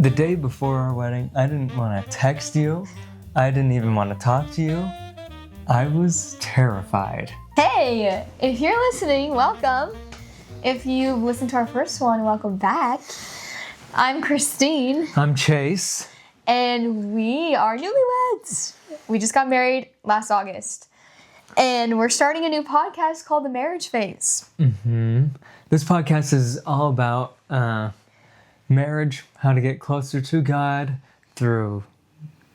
The day before our wedding, I didn't want to text you. I didn't even want to talk to you. I was terrified. Hey, if you're listening, welcome. If you've listened to our first one, welcome back. I'm Christine. I'm Chase. And we are newlyweds. We just got married last August. And we're starting a new podcast called The Marriage Phase. This podcast is all about marriage, how to get closer to God through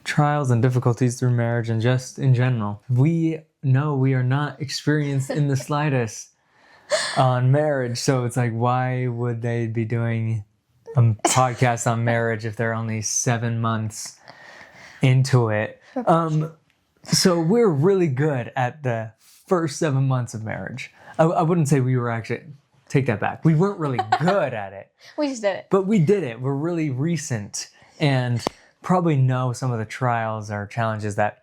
trials and difficulties through marriage and just in general. We know we are not experienced in the slightest on marriage, so it's like, why would they be doing a podcast on marriage if they're only 7 months into it? So we're really good at the first 7 months of marriage. I wouldn't say we were actually... Take that back. We weren't really good at it. We just did it. But we did it. We're really recent and probably know some of the trials or challenges that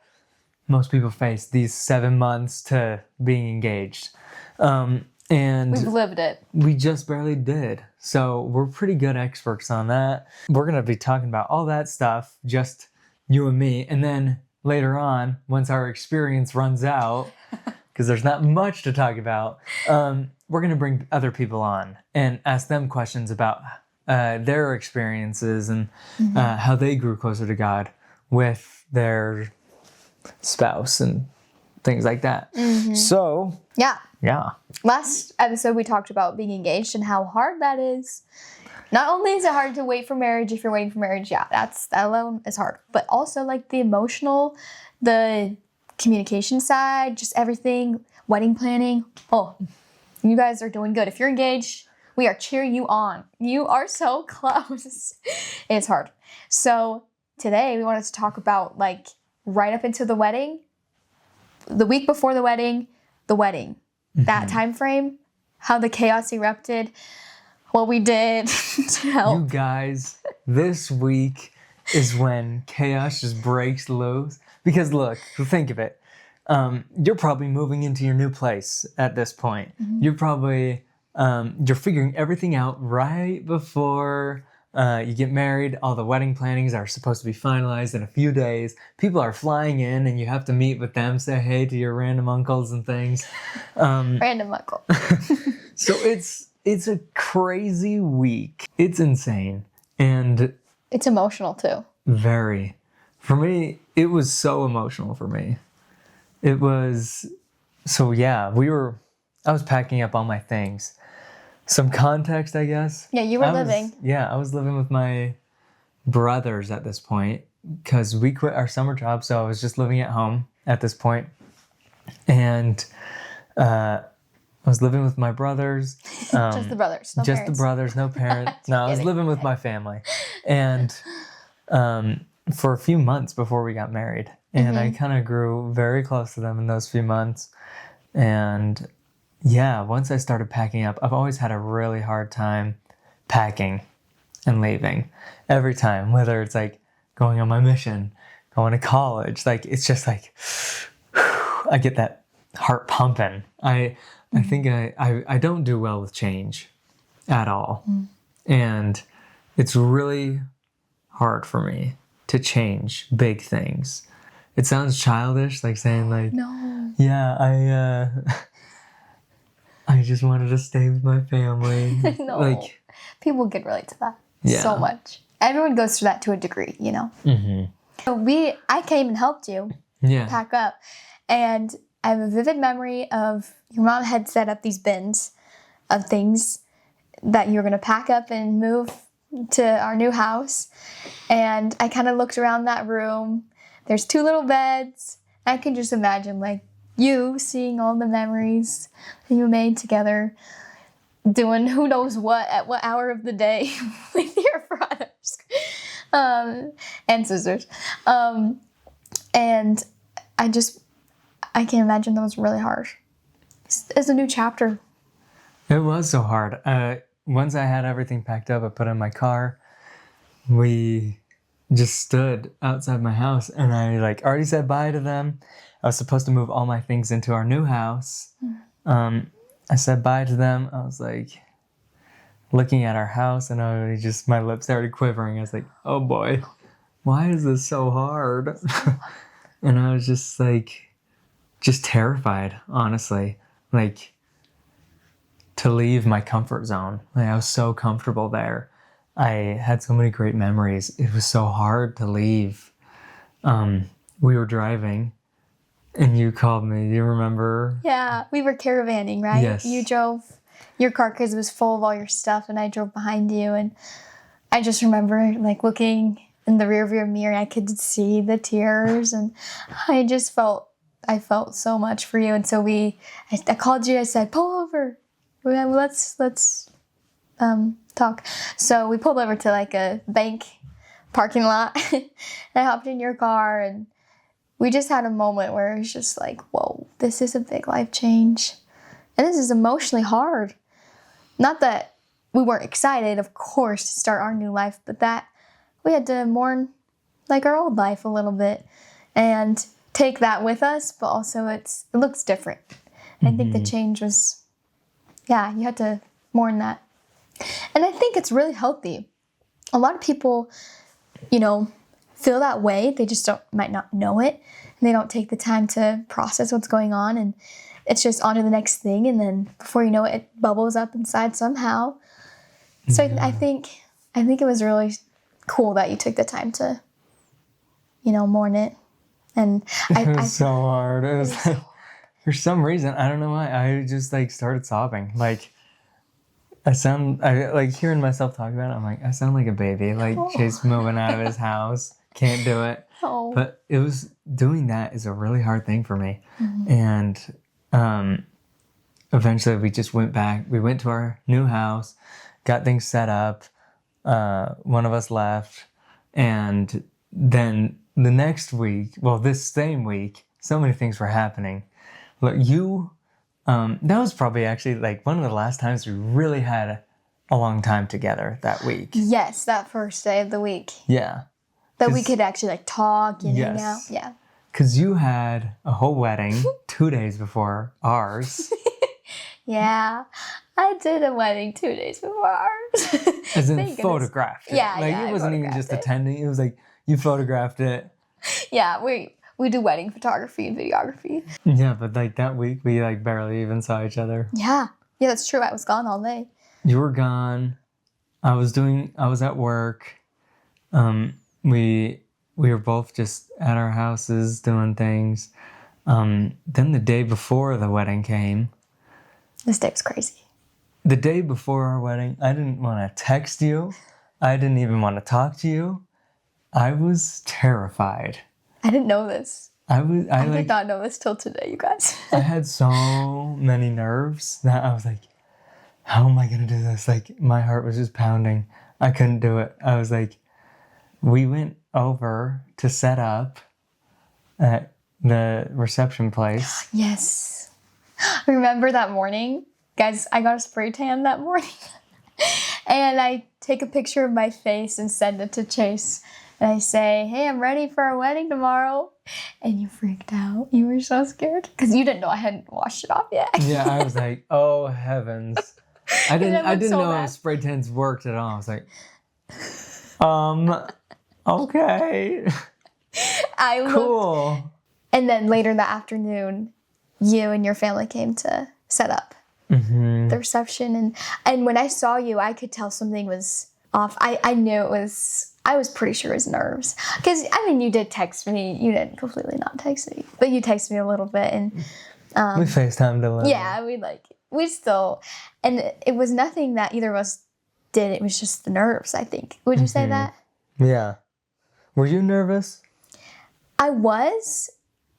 most people face these 7 months to being engaged. And we've lived it. We just barely did. So we're pretty good experts on that. We're going to be talking about all that stuff, just you and me. And then later on, once our experience runs out, because there's not much to talk about, we're going to bring other people on and ask them questions about their experiences and how they grew closer to God with their spouse and things like that. So, yeah. Last episode, we talked about being engaged and how hard that is. Not only is it hard to wait for marriage, if you're waiting for marriage, that alone is hard. But also like the emotional, the communication side, just everything, wedding planning. Oh, you guys are doing good. If you're engaged, we are cheering you on. You are so close. It's hard. So today we wanted to talk about like right up into the wedding, the week before the wedding, that time frame, how the chaos erupted, what we did to help. You guys, this week is when chaos just breaks loose. Because look, think of it. You're probably moving into your new place at this point. You're probably, you're figuring everything out right before you get married. All the wedding plannings are supposed to be finalized in a few days. People are flying in and you have to meet with them, say hey to your random uncles and things. Random uncle. So it's a crazy week. It's insane. And it's emotional too. Very. For me, it was so emotional for me. It was, so yeah, I was packing up all my things. Some context, I guess. Yeah, you were living. I was living with my brothers at this point because we quit our summer job, so I was just living at home at this point. And I was living with my brothers. Just the brothers, no just parents. The brothers, no parents. No, I was living with my family. And for a few months before we got married. And I kind of grew very close to them in those few months. And yeah, once I started packing up, I've always had a really hard time packing and leaving. Every time, whether it's like going on my mission, going to college, like it's just like, I get that heart pumping. I think I don't do well with change at all. And it's really hard for me to change big things. It sounds childish, like saying like, no. Yeah, I just wanted to stay with my family. No. Like, people can relate to that so much. Everyone goes through that to a degree, you know? So I came and helped you pack up. And I have a vivid memory of your mom had set up these bins of things that you were going to pack up and move to our new house. And I kind of looked around that room. There's 2 little beds. I can just imagine like you seeing all the memories that you made together, doing who knows what at what hour of the day with your brothers and sisters. And I can imagine that was really hard. It's a new chapter. It was so hard. Once I had everything packed up, I put it in my car. We just stood outside my house and I like already said bye to them. I was supposed to move all my things into our new house. I said bye to them. I was like, looking at our house, and my lips started quivering. I was like, oh boy, why is this so hard? And I was just like, just terrified, honestly, like to leave my comfort zone. Like I was so comfortable there. I had so many great memories. It was so hard to leave. We were driving and you called me. Do you remember? Yeah, we were caravanning, right? Yes. You drove your car because it was full of all your stuff, and I drove behind you. And I just remember like looking in the rearview mirror, and I could see the tears, and I felt so much for you. And so I called you. I said, pull over. Let's talk. So we pulled over to like a bank parking lot, and I hopped in your car, and we just had a moment where it was just like, whoa, this is a big life change. And this is emotionally hard. Not that we weren't excited, of course, to start our new life, but that we had to mourn like our old life a little bit and take that with us, but also it looks different. Mm-hmm. I think the change was, you had to mourn that. And I think it's really healthy. A lot of people, feel that way. They just might not know it. And they don't take the time to process what's going on. And it's just on to the next thing. And then before you know it, it bubbles up inside somehow. So I think it was really cool that you took the time to, mourn it. And it was so hard. It was like, for some reason, I don't know why, I just like started sobbing. Like I like hearing myself talk about it. I'm like, I sound like a baby. Like Chase moving out of his house, can't do it. Oh. But doing that is a really hard thing for me. Mm-hmm. And eventually we just went back. We went to our new house, got things set up. One of us left, and then the next week, this same week, so many things were happening. Look, that was probably actually like one of the last times we really had a long time together that week. Yes, that first day of the week. Yeah. That we could actually like talk and hang out. Yeah. Because you had a whole wedding 2 days before ours. Yeah. I did a wedding 2 days before ours. As in photographed it. Yeah, Like it wasn't even just attending. It was like you photographed it. Yeah, we do wedding photography and videography. Yeah, but like that week we like barely even saw each other. Yeah. Yeah, that's true. I was gone all day. You were gone. I was at work. We were both just at our houses doing things. Then the day before the wedding came. This day was crazy. The day before our wedding, I didn't want to text you. I didn't even want to talk to you. I was terrified. I didn't know this. I did not know this till today, you guys. I had so many nerves that I was like, how am I going to do this? Like, my heart was just pounding. I couldn't do it. I was like, we went over to set up at the reception place. Yes. Remember that morning? Guys, I got a spray tan that morning. And I take a picture of my face and send it to Chase. And I say, hey, I'm ready for our wedding tomorrow. And you freaked out. You were so scared. Because you didn't know I hadn't washed it off yet. Yeah, I was like, oh, heavens. I didn't know how spray tans worked at all. I was like, okay. Cool. And then later that afternoon, you and your family came to set up the reception. And when I saw you, I could tell something was off. I knew it was... I was pretty sure it was nerves. Because, you did text me. You didn't completely not text me. But you texted me a little bit. And we FaceTimed a little. Yeah, we still... And it was nothing that either of us did. It was just the nerves, I think. Would you say that? Yeah. Were you nervous? I was.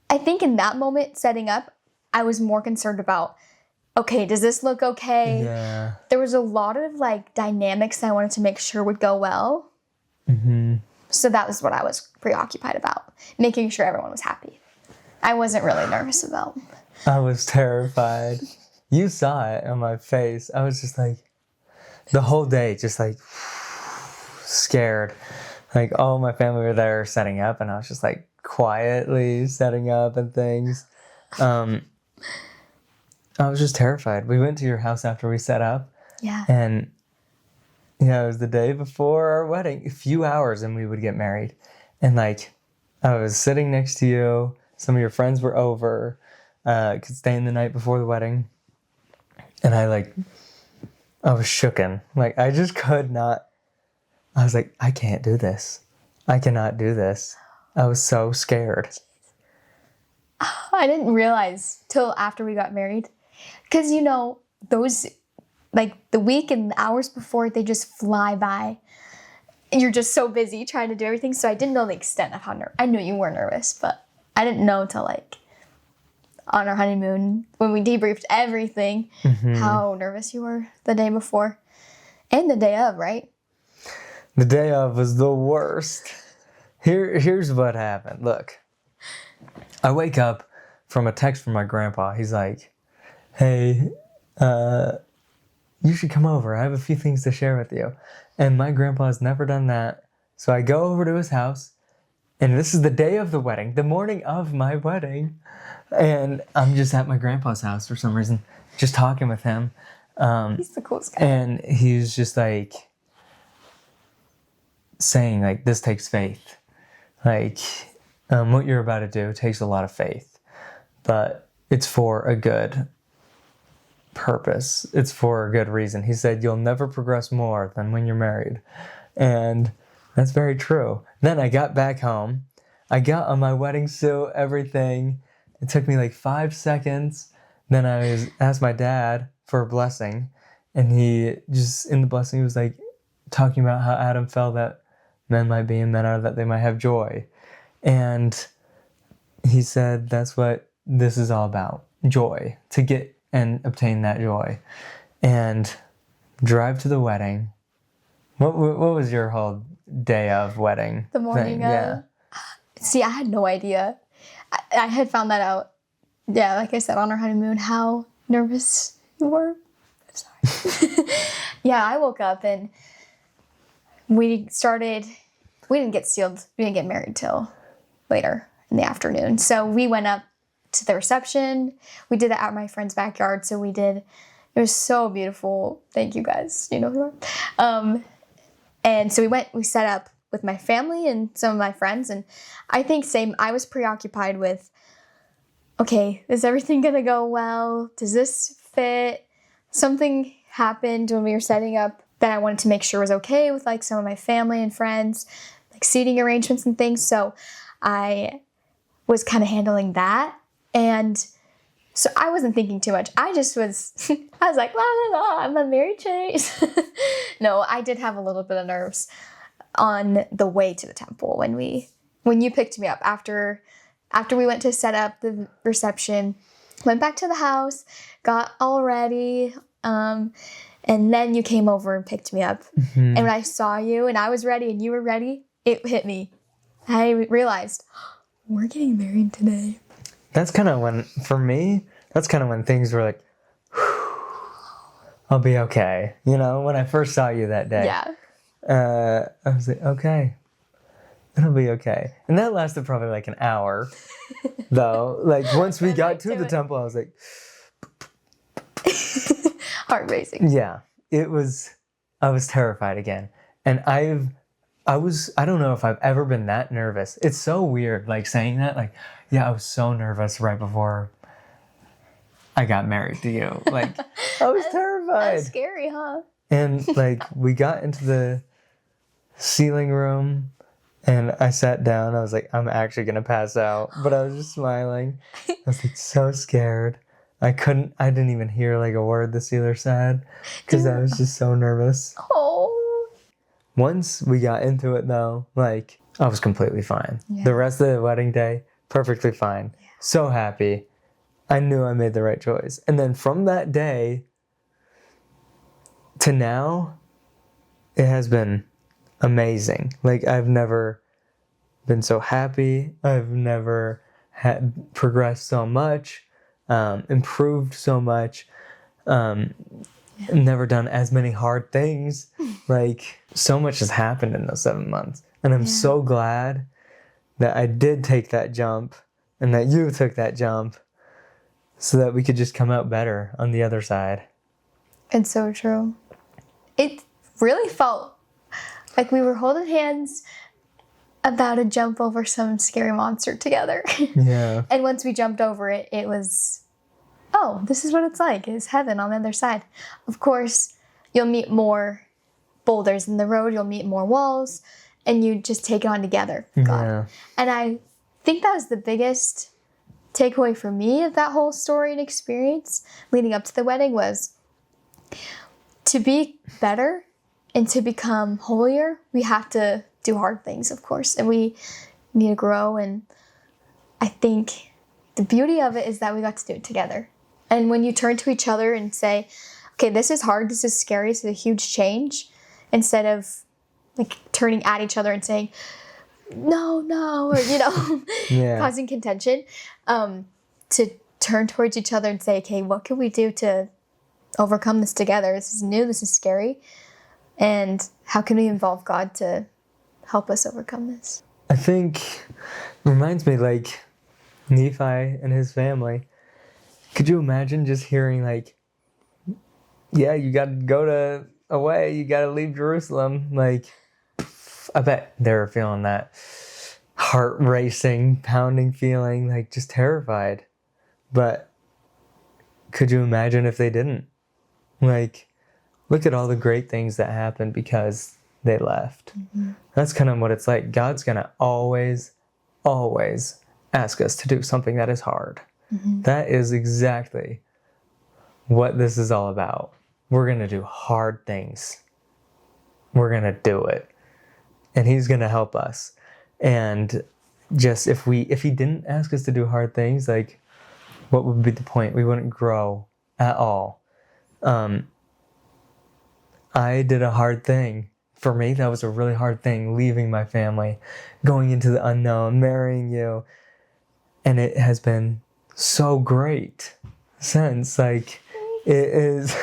I think in that moment, setting up, I was more concerned about, okay, does this look okay? Yeah. There was a lot of, dynamics that I wanted to make sure would go well. So that was what I was preoccupied about, making sure everyone was happy. I wasn't really nervous about. I was terrified. You saw it on my face. I was just like, the whole day, just like scared. Like all my family were there setting up, and I was just like quietly setting up and things. I was just terrified. We went to your house after we set up. Yeah. And Yeah, it was the day before our wedding. A few hours and we would get married. And like, I was sitting next to you. Some of your friends were over, staying the night before the wedding. And I was shooken. Like, I just could not. I was like, I can't do this. I cannot do this. I was so scared. I didn't realize till after we got married. Because, those, like, the week and the hours before, they just fly by. And you're just so busy trying to do everything. So I didn't know the extent of how nervous. I knew you were nervous, but I didn't know till, like, on our honeymoon, when we debriefed everything, how nervous you were the day before. And the day of, right? The day of was the worst. Here's what happened. Look, I wake up from a text from my grandpa. He's like, hey, you should come over. I have a few things to share with you. And my grandpa has never done that. So I go over to his house, and this is the day of the wedding, the morning of my wedding. And I'm just at my grandpa's house for some reason, just talking with him. He's the coolest guy. And he's just like saying, like, this takes faith. Like, what you're about to do takes a lot of faith. But it's for a good purpose. It's for a good reason. He said, you'll never progress more than when you're married. And that's very true. Then I got back home. I got on my wedding suit, everything. It took me like 5 seconds. Then I asked my dad for a blessing. And he just, in the blessing, he was like talking about how Adam felt that men might be and men are that they might have joy. And he said that's what this is all about. Joy. To get and obtain that joy. And drive to the wedding. What was your whole day of wedding? The morning thing? of? Yeah. See, I had no idea. I had found that out, yeah, like I said, on our honeymoon, how nervous you were. I'm sorry. Yeah, I woke up and we didn't get sealed. We didn't get married till later in the afternoon. So we went up to the reception. We did it at my friend's backyard. So we did. It was so beautiful. Thank you guys. You know who you are. And so we set up with my family and some of my friends. And I think I was preoccupied with, okay, is everything going to go well? Does this fit? Something happened when we were setting up that I wanted to make sure was okay with like some of my family and friends, like seating arrangements and things. So I was kind of handling that. And so I wasn't thinking too much. I was like, la, la, la, I'm on Mary Chase. No, I did have a little bit of nerves on the way to the temple when you picked me up after we went to set up the reception, went back to the house, got all ready, and then you came over and picked me up. Mm-hmm. And when I saw you and I was ready and you were ready, it hit me. I realized, we're getting married today. That's kind of when things were like, I'll be okay. You know, when I first saw you that day. Yeah. I was like, okay, it'll be okay. And that lasted probably like an hour, though. Like, once we got to the temple, I was like... Heart racing. Yeah. I was terrified again. And I don't know if I've ever been that nervous. It's so weird, like, saying that. Like, yeah, I was so nervous right before I got married to you. Like, I was terrified. That's scary, huh? And, like, we got into the ceiling room, and I sat down. I was like, I'm actually going to pass out. But I was just smiling. I was, like, so scared. I didn't even hear, like, a word the sealer said, because I was just so nervous. Oh. Once we got into it, though, like, I was completely fine. Yeah. The rest of the wedding day, perfectly fine. Yeah. So happy. I knew I made the right choice. And then from that day to now, it has been amazing. Like, I've never been so happy. I've never had progressed so much, improved so much, never done as many hard things. Like, so much has happened in those 7 months. And I'm so glad that I did take that jump and that you took that jump so that we could just come out better on the other side. It's so true. really felt like we were holding hands about to jump over some scary monster together. Yeah. And once we jumped over it, it was, oh, this is what it's like. It's heaven on the other side. Of course, you'll meet more boulders in the road. You'll meet more walls. And you just take it on together, God. Yeah. And I think that was the biggest takeaway for me of that whole story and experience leading up to the wedding was to be better and to become holier, we have to do hard things, of course. And we need to grow. And I think the beauty of it is that we got to do it together. And when you turn to each other and say, okay, this is hard, this is scary, this is a huge change, instead of like turning at each other and saying, no, or, Yeah. causing contention, to turn towards each other and say, okay, what can we do to overcome this together? This is new, this is scary. And how can we involve God to help us overcome this? I think it reminds me like Nephi and his family. Could you imagine just hearing like, yeah, you got to go away, you got to leave Jerusalem. Like, I bet they were feeling that heart racing, pounding feeling, like just terrified. But could you imagine if they didn't? Like, look at all the great things that happened because they left. Mm-hmm. That's kind of what it's like. God's going to always ask us to do something that is hard. Mm-hmm. That is exactly what this is all about. We're going to do hard things. We're going to do it. And he's going to help us. And just if he didn't ask us to do hard things, like, what would be the point? We wouldn't grow at all. I did a hard thing. For me, that was a really hard thing, leaving my family, going into the unknown, marrying you. And it has been so great since. Like, it is,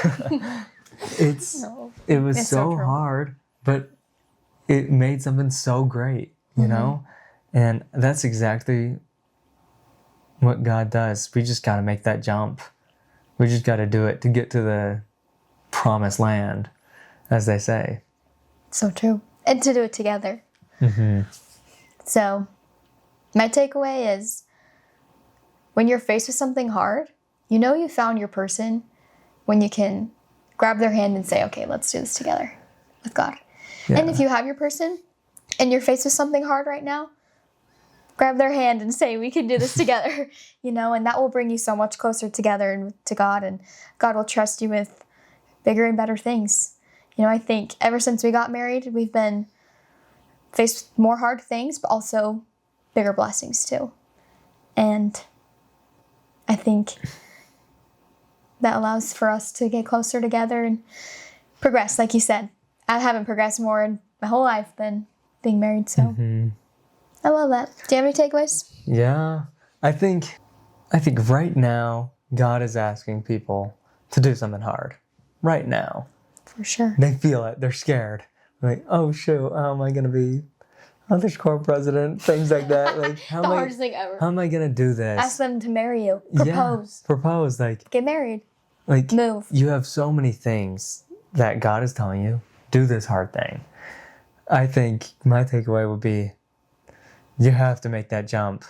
it was so hard, but it made something so great, you know? And that's exactly what God does. We just got to make that jump. We just got to do it to get to the promised land, as they say. So true. And to do it together. Mm-hmm. So, my takeaway is when you're faced with something hard, you know you found your person when you can grab their hand and say, okay, let's do this together with God. Yeah. And if you have your person and you're faced with something hard right now, grab their hand and say, we can do this together, and that will bring you so much closer together and to God, and God will trust you with bigger and better things. I think ever since we got married, we've been faced with more hard things, but also bigger blessings too. And I think that allows for us to get closer together and progress, like you said. I haven't progressed more in my whole life than being married, so I love that. Do you have any takeaways? Yeah, I think right now God is asking people to do something hard. Right now. For sure. They feel it. They're scared. Like, oh shoot, how am I gonna be underscore president? Things like that. Like, the hardest thing ever. How am I gonna do this? Ask them to marry you. Propose. Yeah, propose. Like, get married. Like, move. You have so many things that God is telling you, do this hard thing. I think my takeaway would be, you have to make that jump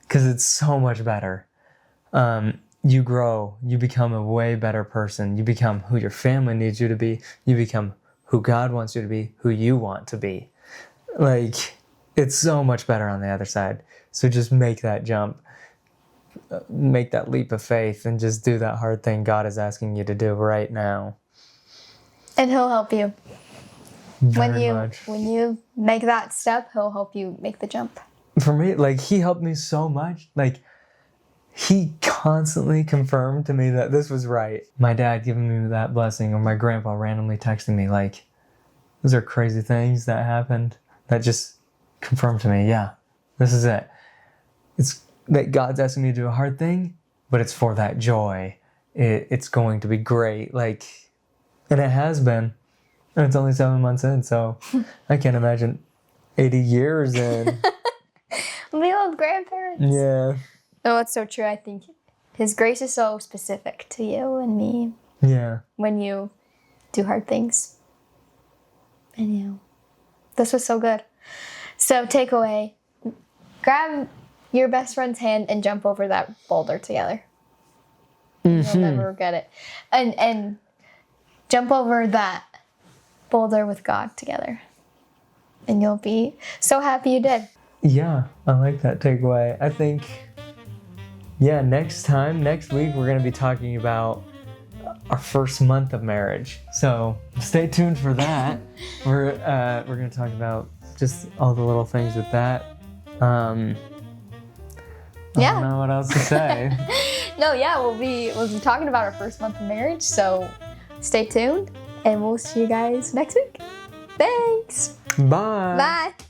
because it's so much better. You grow, you become a way better person. You become who your family needs you to be. You become who God wants you to be, who you want to be. Like, it's so much better on the other side. So just make that jump, make that leap of faith, and just do that hard thing God is asking you to do right now. And he'll help you. Very much. When you make that step, he'll help you make the jump. For me, like, he helped me so much. Like, he constantly confirmed to me that this was right. My dad giving me that blessing, or my grandpa randomly texting me, like, those are crazy things that happened that just confirmed to me, yeah, this is it. It's that God's asking me to do a hard thing, but it's for that joy. It's going to be great. Like, and it has been. And it's only 7 months in, so I can't imagine 80 years in. The old grandparents. Yeah. Oh, it's so true. I think his grace is so specific to you and me. Yeah. When you do hard things. Anyhow, this was so good. So takeaway, grab your best friend's hand and jump over that boulder together. You'll never regret it. And jump over that boulder with God together. And you'll be so happy you did. Yeah, I like that takeaway. I think, next week, we're going to be talking about our first month of marriage. So stay tuned for that. We're going to talk about just all the little things with that. I don't know what else to say. We'll be talking about our first month of marriage. So stay tuned, and we'll see you guys next week. Thanks. Bye. Bye.